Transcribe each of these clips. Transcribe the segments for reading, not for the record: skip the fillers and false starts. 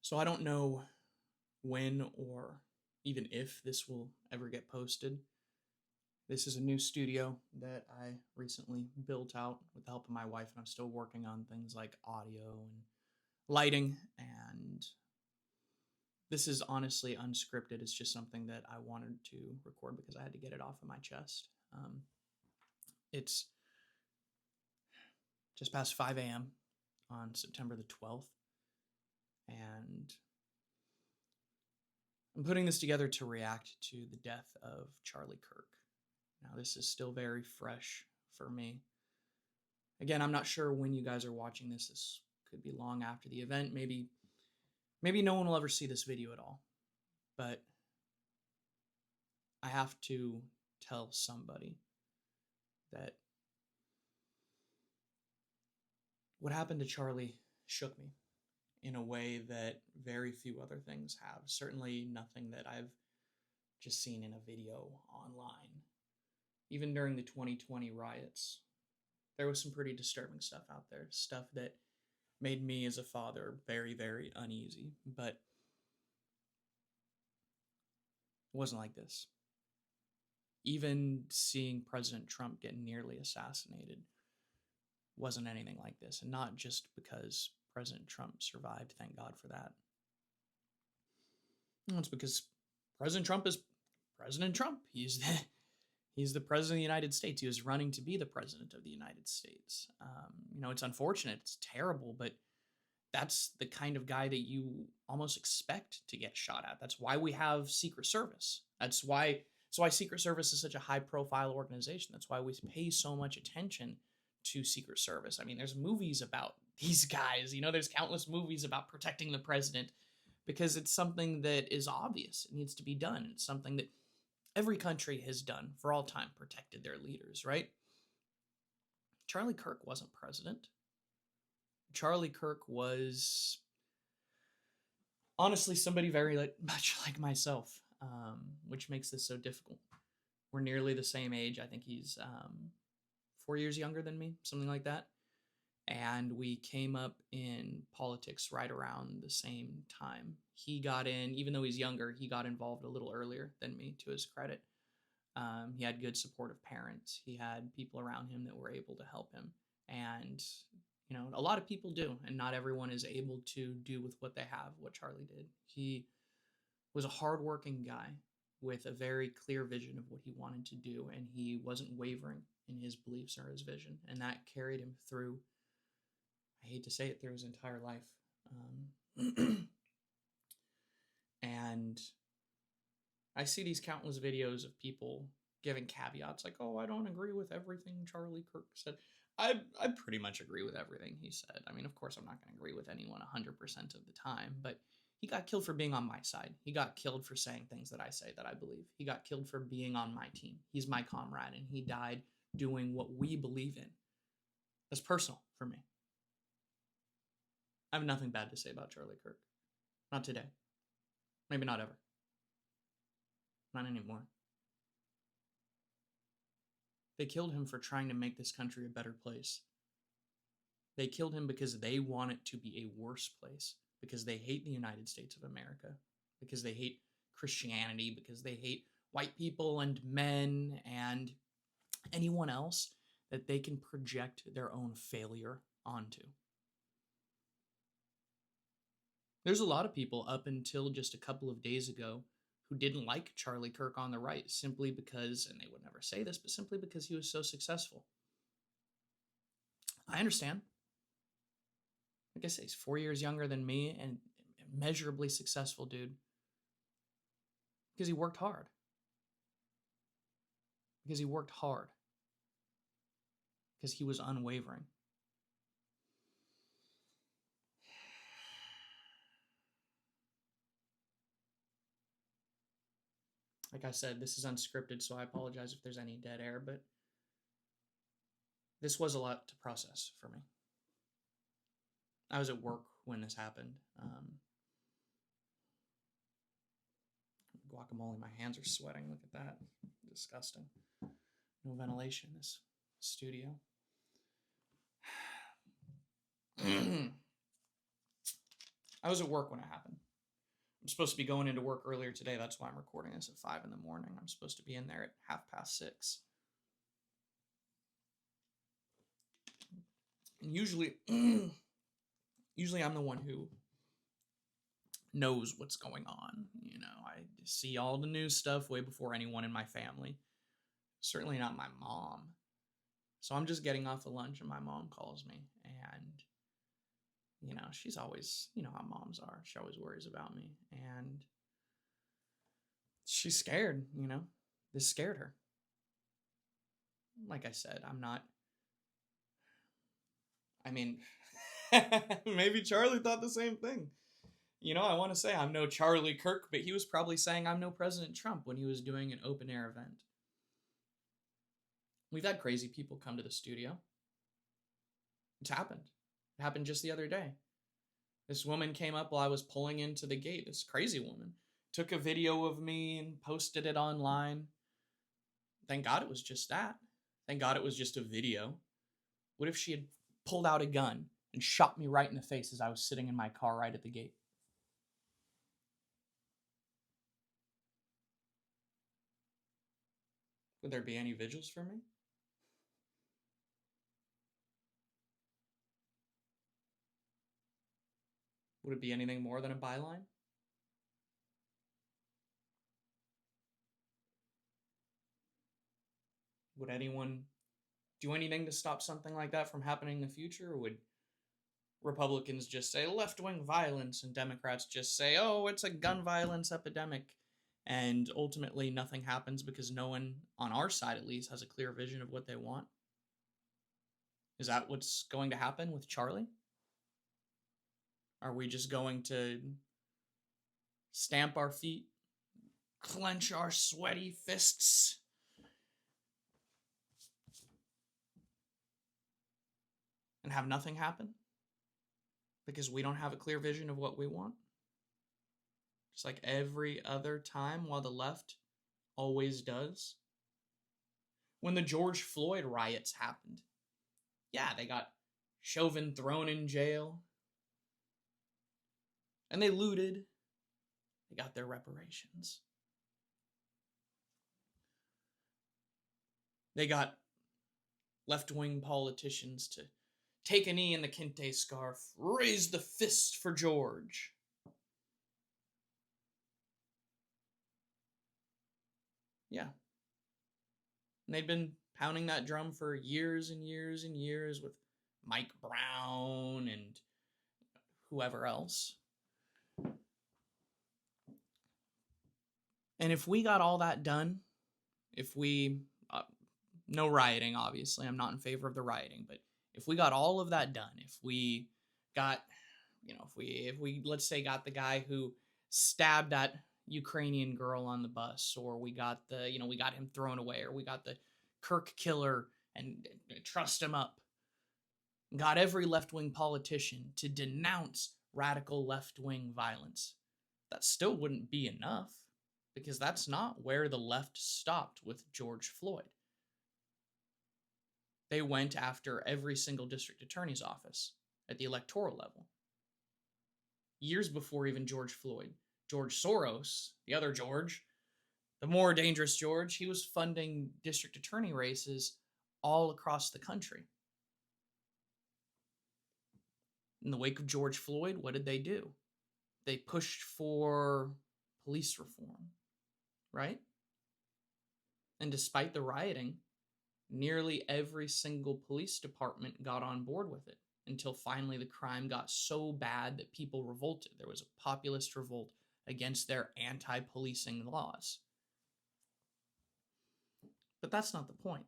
So I don't know when or even if this will ever get posted. This is a new studio that I recently built out with the help of my wife, and I'm still working on things like audio and lighting. And this is honestly unscripted. It's just something that I wanted to record because I had to get it off of my chest. It's just past 5 a.m. on September the 12th, and I'm putting this together to react to the death of Charlie Kirk. Now, this is still very fresh for me. Again, I'm not sure when you guys are watching this. This could be long after the event. Maybe no one will ever see this video at all. But I have to tell somebody that what happened to Charlie shook me in a way that very few other things have. Certainly nothing that I've just seen in a video online. Even during the 2020 riots, there was some pretty disturbing stuff out there. Stuff that made me as a father very, very uneasy. But it wasn't like this. Even seeing President Trump get nearly assassinated wasn't anything like this. And not just because President Trump survived, thank God for that. No, it's because President Trump is President Trump. He's the president of the United States. He was running to be the president of the United States. It's unfortunate. It's terrible, but that's the kind of guy that you almost expect to get shot at. That's why we have Secret Service. That's why Secret Service is such a high-profile organization. That's why we pay so much attention to Secret Service. I mean, there's movies about these guys. There's countless movies about protecting the president because it's something that is obvious. It needs to be done. It's something that every country has done for all time, protected their leaders, right? Charlie Kirk wasn't president. Charlie Kirk was honestly somebody very much like myself, which makes this so difficult. We're nearly the same age. I think he's 4 years younger than me, something like that. And we came up in politics right around the same time. He got in, even though he's younger, he got involved a little earlier than me, to his credit. He had good supportive parents. He had people around him that were able to help him. And, a lot of people do, and not everyone is able to do with what they have what Charlie did. He was a hardworking guy with a very clear vision of what he wanted to do, and he wasn't wavering in his beliefs or his vision, and that carried him through, I hate to say it, through his entire life. And I see these countless videos of people giving caveats like, oh, I don't agree with everything Charlie Kirk said. I pretty much agree with everything he said. I mean, of course, I'm not going to agree with anyone 100% of the time, but he got killed for being on my side. He got killed for saying things that I say that I believe. He got killed for being on my team. He's my comrade, and he died doing what we believe in. That's personal for me. I have nothing bad to say about Charlie Kirk. Not today. Maybe not ever. Not anymore. They killed him for trying to make this country a better place. They killed him because they want it to be a worse place, because they hate the United States of America, because they hate Christianity, because they hate white people and men and anyone else that they can project their own failure onto. There's a lot of people up until just a couple of days ago who didn't like Charlie Kirk on the right simply because, and they would never say this, but simply because he was so successful. I understand. Like I say, he's 4 years younger than me and immeasurably successful dude. Because he worked hard. Because he worked hard. Because he was unwavering. Like I said, this is unscripted, so I apologize if there's any dead air, but this was a lot to process for me. I was at work when this happened. Guacamole, my hands are sweating. Look at that. Disgusting. No ventilation in this studio. I was at work when it happened. I'm supposed to be going into work earlier today. That's why I'm recording this at 5 in the morning. I'm supposed to be in there at 6:30. And usually I'm the one who knows what's going on. I see all the news stuff way before anyone in my family. Certainly not my mom. So I'm just getting off of lunch and my mom calls me, and she's always, how moms are. She always worries about me, and she's scared. This scared her. Like I said, maybe Charlie thought the same thing. I want to say I'm no Charlie Kirk, but he was probably saying I'm no President Trump when he was doing an open air event. We've had crazy people come to the studio. It's happened. It happened just the other day. This woman came up while I was pulling into the gate. This crazy woman took a video of me and posted it online. Thank God it was just that. Thank God it was just a video. What if she had pulled out a gun and shot me right in the face as I was sitting in my car right at the gate? Would there be any vigils for me? Would it be anything more than a byline? Would anyone do anything to stop something like that from happening in the future? Or would Republicans just say left-wing violence and Democrats just say, oh, it's a gun violence epidemic, and ultimately nothing happens because no one, on our side at least, has a clear vision of what they want? Is that what's going to happen with Charlie? Are we just going to stamp our feet, clench our sweaty fists, and have nothing happen? Because we don't have a clear vision of what we want? Just like every other time, while the left always does. When the George Floyd riots happened, yeah, they got Chauvin thrown in jail. And they looted. They got their reparations. They got left-wing politicians to take a knee in the kente scarf, raise the fist for George. Yeah. And they'd been pounding that drum for years and years and years with Mike Brown and whoever else. And if we got all that done, if we, no rioting, obviously, I'm not in favor of the rioting, but if we got all of that done, if we got, if we let's say got the guy who stabbed that Ukrainian girl on the bus, or we got we got him thrown away, or we got the Kirk killer and trussed him up, got every left-wing politician to denounce radical left-wing violence, that still wouldn't be enough, because that's not where the left stopped with George Floyd. They went after every single district attorney's office at the electoral level. Years before even George Floyd, George Soros, the other George, the more dangerous George, he was funding district attorney races all across the country. In the wake of George Floyd, what did they do? They pushed for police reform, right? And despite the rioting, nearly every single police department got on board with it, until finally the crime got so bad that people revolted. There was a populist revolt against their anti-policing laws. But that's not the point.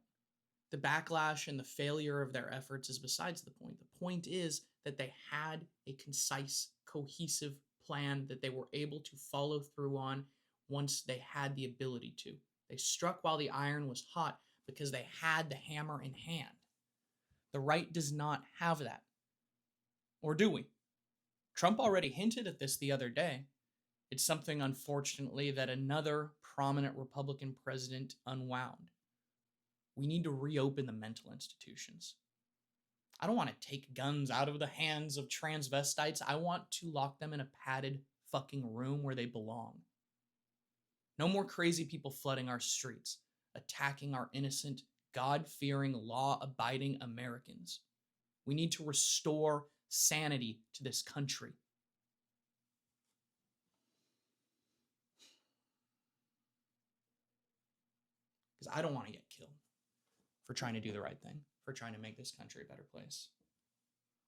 The backlash and the failure of their efforts is besides the point. The point is that they had a concise, cohesive plan that they were able to follow through on once they had the ability to. They struck while the iron was hot because they had the hammer in hand. The right does not have that. Or do we? Trump already hinted at this the other day. It's something, unfortunately, that another prominent Republican president unwound. We need to reopen the mental institutions. I don't want to take guns out of the hands of transvestites. I want to lock them in a padded fucking room where they belong. No more crazy people flooding our streets, attacking our innocent, God-fearing, law-abiding Americans. We need to restore sanity to this country. Because I don't want to get killed for trying to do the right thing, for trying to make this country a better place.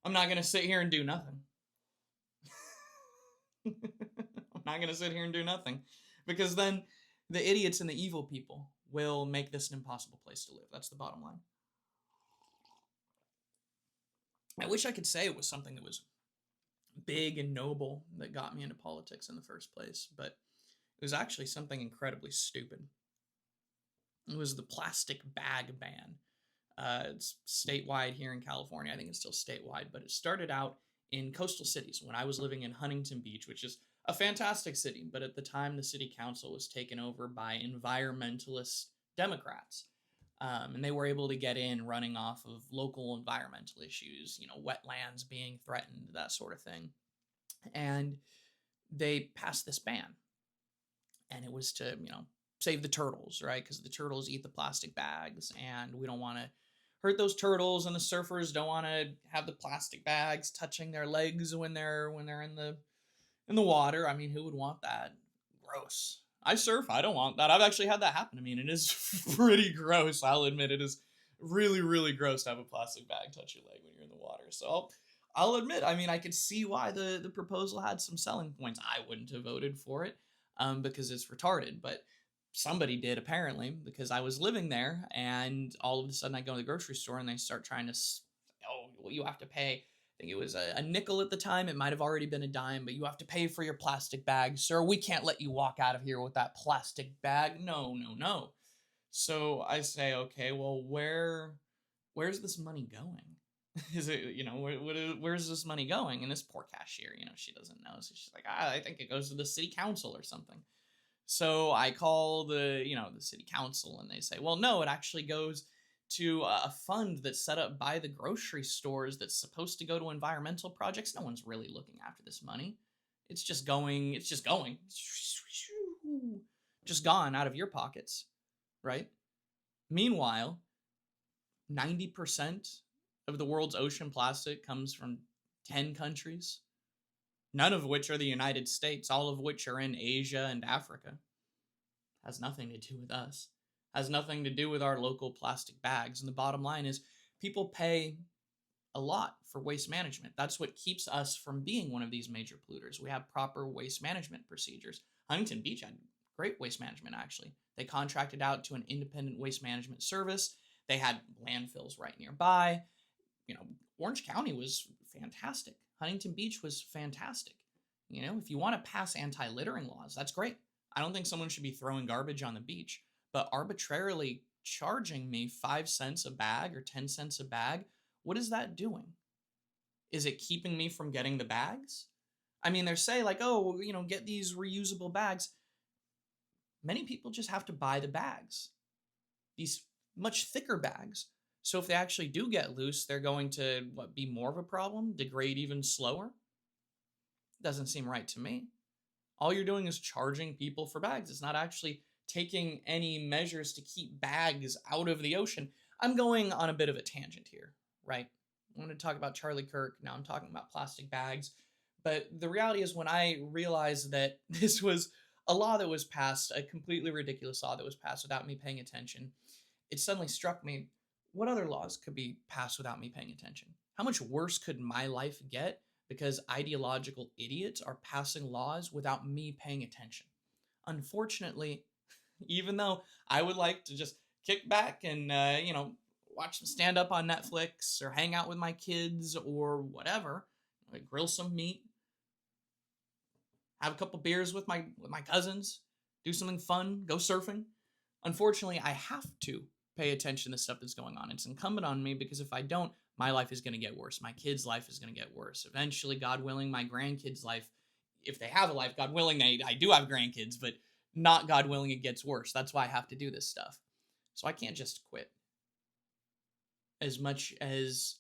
I'm not going to sit here and do nothing. I'm not going to sit here and do nothing. Because then the idiots and the evil people will make this an impossible place to live. That's the bottom line. I wish I could say it was something that was big and noble that got me into politics in the first place, but it was actually something incredibly stupid. It was the plastic bag ban. It's statewide here in California. I think it's still statewide, but it started out in coastal cities when I was living in Huntington Beach, which is a fantastic city, but at the time the city council was taken over by environmentalist Democrats. And they were able to get in running off of local environmental issues, wetlands being threatened, that sort of thing. And they passed this ban. And it was to, save the turtles, right? Because the turtles eat the plastic bags, and we don't want to hurt those turtles, and the surfers don't want to have the plastic bags touching their legs when they're in the water. I mean, who would want that? Gross. I surf. I don't want that. I've actually had that happen to me, and it is pretty gross. I'll admit it is really, really gross to have a plastic bag touch your leg when you're in the water. So I'll admit, I mean, I could see why the proposal had some selling points. I wouldn't have voted for it because it's retarded, but somebody did apparently, because I was living there, and all of a sudden I go to the grocery store and they start trying to, well, you have to pay. I think it was a nickel at the time. It might have already been a dime, but you have to pay for your plastic bag. Sir, we can't let you walk out of here with that plastic bag. No. So I say, okay, well, where's this money going? Is it, where's this money going? And this poor cashier, she doesn't know. So she's like, I think it goes to the city council or something. So I call the city council, and they say, well, no, it actually goes to a fund that's set up by the grocery stores that's supposed to go to environmental projects. No one's really looking after this money. It's just going, just gone out of your pockets, right? Meanwhile, 90% of the world's ocean plastic comes from 10 countries, none of which are the United States, all of which are in Asia and Africa. Has nothing to do with us. Has nothing to do with our local plastic bags. And the bottom line is people pay a lot for waste management. That's what keeps us from being one of these major polluters. We have proper waste management procedures. Huntington Beach had great waste management, actually. They contracted out to an independent waste management service. They had landfills right nearby. Orange County was fantastic. Huntington Beach was fantastic. If you want to pass anti-littering laws, that's great. I don't think someone should be throwing garbage on the beach, but arbitrarily charging me 5 cents a bag or 10 cents a bag, what is that doing? Is it keeping me from getting the bags? I mean, they're saying like, oh, get these reusable bags. Many people just have to buy the bags, these much thicker bags. So if they actually do get loose, they're going to, be more of a problem? Degrade even slower? Doesn't seem right to me. All you're doing is charging people for bags. It's not actually taking any measures to keep bags out of the ocean. I'm going on a bit of a tangent here, right? I'm going to talk about Charlie Kirk. Now I'm talking about plastic bags. But the reality is when I realized that this was a law that was passed, a completely ridiculous law that was passed without me paying attention, it suddenly struck me, what other laws could be passed without me paying attention? How much worse could my life get because ideological idiots are passing laws without me paying attention? Unfortunately, even though I would like to just kick back and, watch some stand-up on Netflix or hang out with my kids or whatever, grill some meat, have a couple beers with my cousins, do something fun, go surfing. Unfortunately, I have to pay attention to stuff that's going on. It's incumbent on me because if I don't, my life is going to get worse. My kid's life is going to get worse. Eventually, God willing, my grandkids' life, if they have a life, God willing, I do have grandkids, but not God willing, it gets worse. That's why I have to do this stuff. So I can't just quit. As much as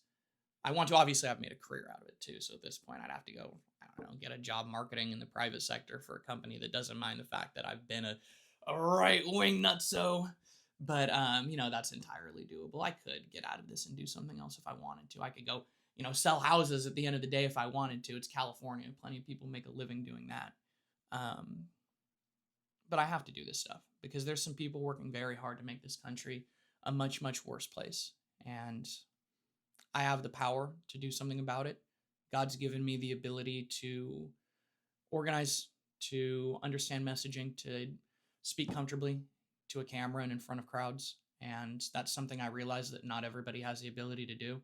I want to. Obviously, I've made a career out of it too. So at this point, I'd have to go, I don't know, get a job marketing in the private sector for a company that doesn't mind the fact that I've been a right wing nutso. But that's entirely doable. I could get out of this and do something else if I wanted to. I could go, sell houses at the end of the day if I wanted to. It's California. Plenty of people make a living doing that. Um, but I have to do this stuff because there's some people working very hard to make this country a much, much worse place. And I have the power to do something about it. God's given me the ability to organize, to understand messaging, to speak comfortably to a camera and in front of crowds. And that's something I realize that not everybody has the ability to do.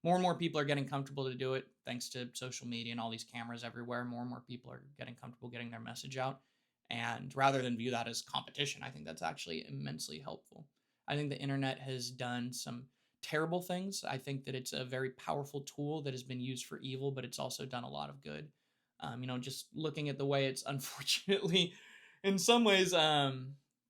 More and more people are getting comfortable to do it thanks to social media and all these cameras everywhere. More and more people are getting comfortable getting their message out. And rather than view that as competition, I think that's actually immensely helpful. I think the internet has done some terrible things. I think that it's a very powerful tool that has been used for evil, but it's also done a lot of good. Just looking at the way it's unfortunately, in some ways,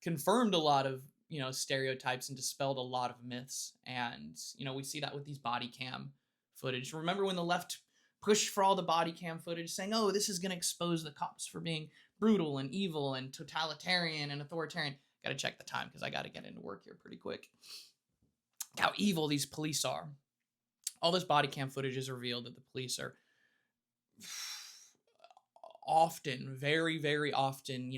confirmed a lot of stereotypes and dispelled a lot of myths. And we see that with these body cam footage. Remember when the left pushed for all the body cam footage, saying, "Oh, this is going to expose the cops for being brutal and evil and totalitarian and authoritarian." Got to check the time because I got to get into work here pretty quick. How evil these police are. All this body cam footage has revealed that the police are often, very, very often,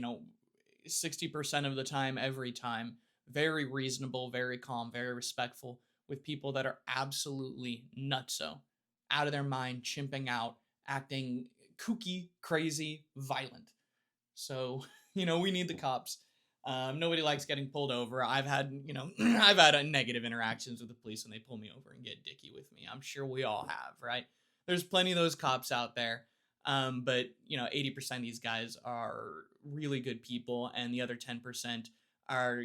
60% of the time, every time, very reasonable, very calm, very respectful with people that are absolutely nutso, out of their mind, chimping out, acting kooky, crazy, violent. So, we need the cops. Nobody likes getting pulled over. I've had negative interactions with the police when they pull me over and get dicky with me. I'm sure we all have, right? There's plenty of those cops out there. But 80% of these guys are really good people, and the other 10% are,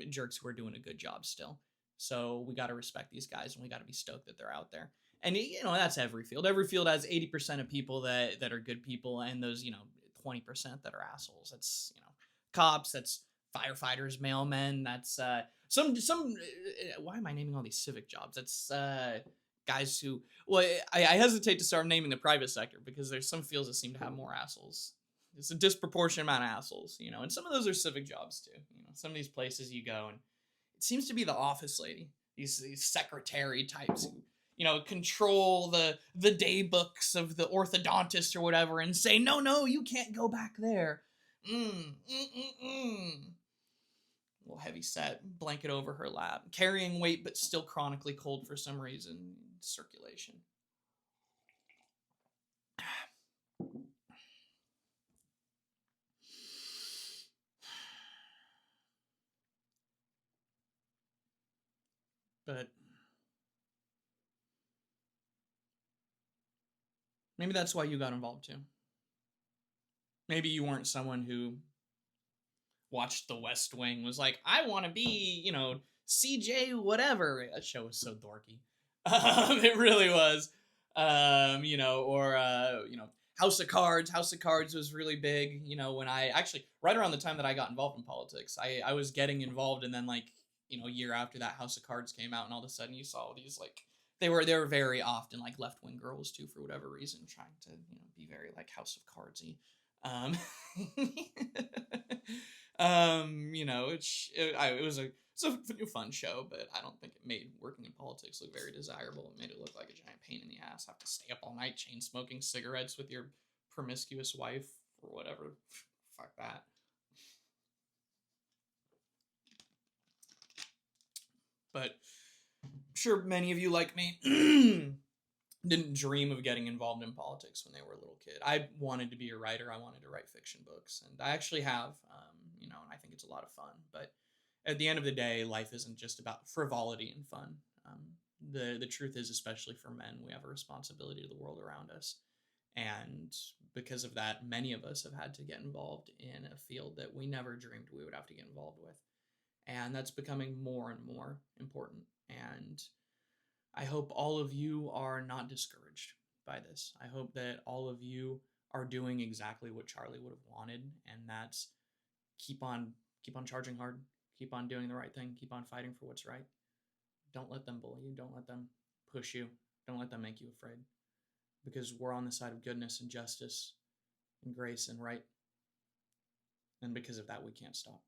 jerks who are doing a good job still. So we got to respect these guys, and we got to be stoked that they're out there. And that's every field. Every field has 80% of people that are good people, and those 20% that are assholes. That's cops. That's firefighters, mailmen. That's some. Why am I naming all these civic jobs? That's guys who. Well, I hesitate to start naming the private sector because there's some fields that seem to have more assholes. It's a disproportionate amount of assholes, and some of those are civic jobs too. Some of these places you go and it seems to be the office lady, these secretary types who control the day books of the orthodontist or whatever and say, no, you can't go back there. Little heavy set, blanket over her lap, carrying weight but still chronically cold for some reason. Circulation. But maybe that's why you got involved too. Maybe you weren't someone who watched The West Wing, was like, I want to be, CJ whatever. That show was so dorky. It really was. House of Cards. House of Cards was really big, when I actually, right around the time that I got involved in politics, I was getting involved, and then a year after that, House of Cards came out, and all of a sudden you saw these they were very often left-wing girls too, for whatever reason, trying to be very House of Cardsy. It was a fun show, but I don't think it made working in politics look very desirable. It made it look like a giant pain in the ass. Have to stay up all night chain smoking cigarettes with your promiscuous wife or whatever. Fuck that. But I'm sure many of you like me didn't dream of getting involved in politics when they were a little kid. I wanted to be a writer. I wanted to write fiction books, and I actually have, and I think it's a lot of fun. But at the end of the day, life isn't just about frivolity and fun. The truth is, especially for men, we have a responsibility to the world around us. And because of that, many of us have had to get involved in a field that we never dreamed we would have to get involved with. And that's becoming more and more important. And I hope all of you are not discouraged by this. I hope that all of you are doing exactly what Charlie would have wanted, and that's keep on charging hard, keep on doing the right thing, keep on fighting for what's right. Don't let them bully you, don't let them push you. Don't let them make you afraid, because we're on the side of goodness and justice and grace and right. And because of that, we can't stop.